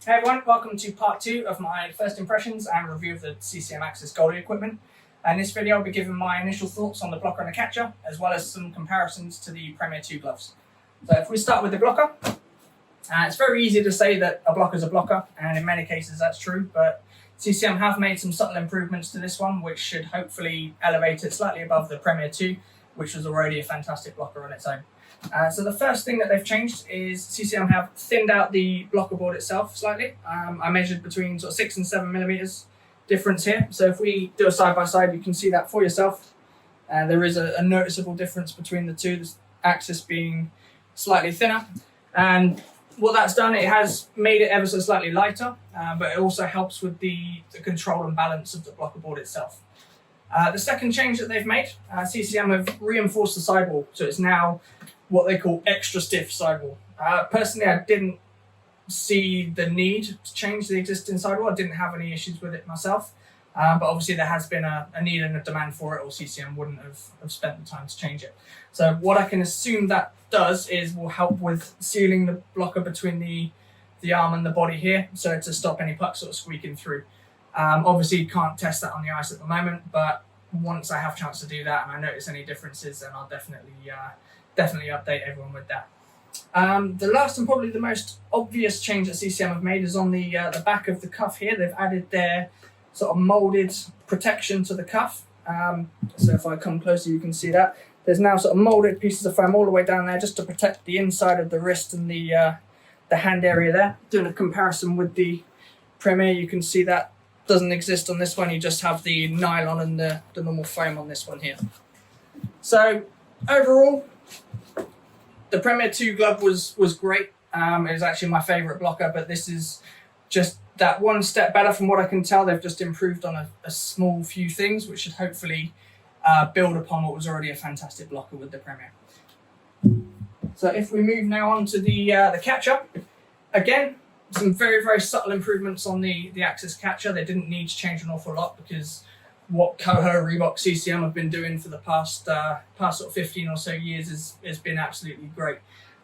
Hey everyone, welcome to part 2 of my first impressions and review of the CCM Axis goalie equipment. In this video I'll be giving my initial thoughts on the blocker and the catcher, as well as some comparisons to the Premier 2 gloves. So if we start with the blocker, it's very easy to say that a blocker is a blocker, and in many cases that's true, but CCM have made some subtle improvements to this one, which should hopefully elevate it slightly above the Premier 2, which was already a fantastic blocker on its own. So the first thing that they've changed is CCM have thinned out the blocker board itself slightly. I measured between sort of 6 and 7 millimeters difference here. So if we do a side by side, you can see that for yourself. There is a noticeable difference between the two, the axis being slightly thinner. And what that's done, it has made it ever so slightly lighter, but it also helps with the control and balance of the blocker board itself. The second change that they've made, CCM have reinforced the sidewall, so it's now what they call extra stiff sidewall. Personally, I didn't see the need to change the existing sidewall. I didn't have any issues with it myself, but obviously there has been a need and a demand for it, or CCM wouldn't have spent the time to change it. So what I can assume that does is will help with sealing the blocker between the arm and the body here, so to stop any pucks sort of squeaking through. Obviously you can't test that on the ice at the moment, but once I have a chance to do that and I notice any differences, then I'll definitely update everyone with that. The last and probably the most obvious change that CCM have made is on the back of the cuff here. They've added their sort of molded protection to the cuff. So if I come closer, you can see that. There's now sort of molded pieces of foam all the way down there just to protect the inside of the wrist and the hand area there. Doing a comparison with the Premier, you can see that doesn't exist on this one. You just have the nylon and the normal foam on this one here. So overall, the Premier 2 glove was great. It was actually my favourite blocker, but this is just that one step better from what I can tell. They've just improved on a small few things, which should hopefully build upon what was already a fantastic blocker with the Premier. So if we move now on to the catcher, again, some very, very subtle improvements on the Axis catcher. They didn't need to change an awful lot because what Coho, Reebok, CCM have been doing for the past sort of 15 or so years has been absolutely great.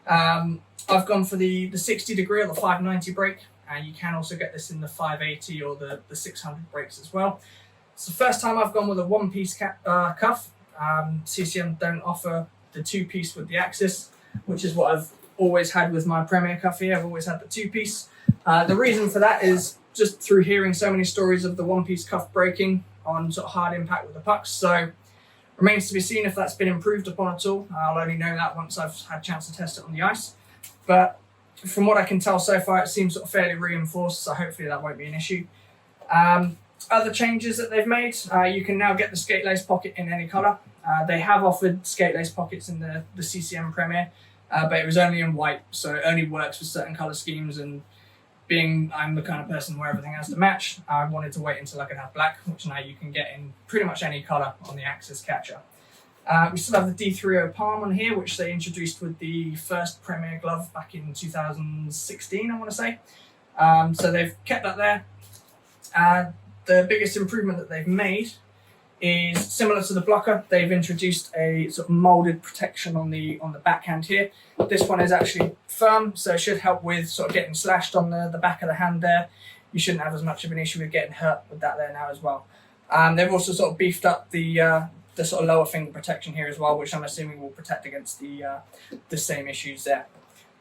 I've gone for the 60 degree or the 590 break. You can also get this in the 580 or the 600 breaks as well. It's the first time I've gone with a one-piece cuff. CCM don't offer the two-piece with the Axis, which is what I've always had with my Premier cuff here. I've always had the two-piece. The reason for that is just through hearing so many stories of the one-piece cuff breaking on sort of hard impact with the pucks. So remains to be seen if that's been improved upon at all. I'll only know that once I've had a chance to test it on the ice. But from what I can tell so far, it seems sort of fairly reinforced, so hopefully that won't be an issue. Other changes that they've made, you can now get the skate lace pocket in any colour. They have offered skate lace pockets in the CCM Premier, but it was only in white, so it only works with certain colour schemes, and being I'm the kind of person where everything has to match, I wanted to wait until I could have black, which now you can get in pretty much any colour on the Axis catcher. We still have the D30 Palm on here, which they introduced with the first Premier glove back in 2016, I want to say. So they've kept that there. The biggest improvement that they've made is similar to the blocker. They've introduced a sort of molded protection on the backhand here. This one is actually firm, so it should help with sort of getting slashed on the back of the hand there. You shouldn't have as much of an issue with getting hurt with that there now as well. They've also sort of beefed up the sort of lower finger protection here as well, which I'm assuming will protect against the same issues there.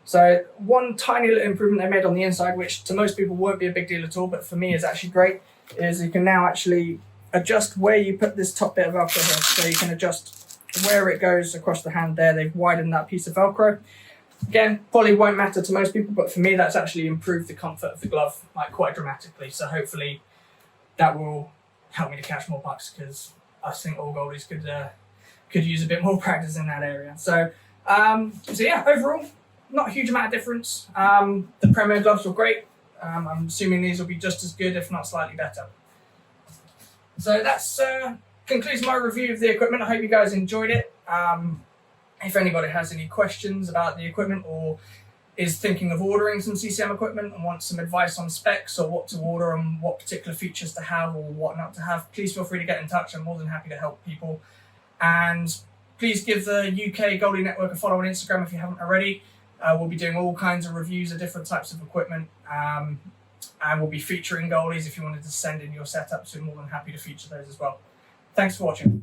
So one tiny little improvement they made on the inside, which to most people won't be a big deal at all, but for me is actually great, is you can now actually adjust where you put this top bit of Velcro here. So you can adjust where it goes across the hand there. They've widened that piece of Velcro. Again, probably won't matter to most people, but for me that's actually improved the comfort of the glove quite dramatically. So hopefully that will help me to catch more pucks, because I think all goalies could use a bit more practice in that area. So yeah, overall, not a huge amount of difference. The Premier gloves were great. I'm assuming these will be just as good, if not slightly better. So that's concludes my review of the equipment. I hope you guys enjoyed it. If anybody has any questions about the equipment or is thinking of ordering some CCM equipment and wants some advice on specs or what to order and what particular features to have or what not to have, please feel free to get in touch. I'm more than happy to help people. And please give the UK Goalie Network a follow on Instagram if you haven't already. We'll be doing all kinds of reviews of different types of equipment. and we'll be featuring goalies. If you wanted to send in your setups, we're more than happy to feature those as well. Thanks for watching.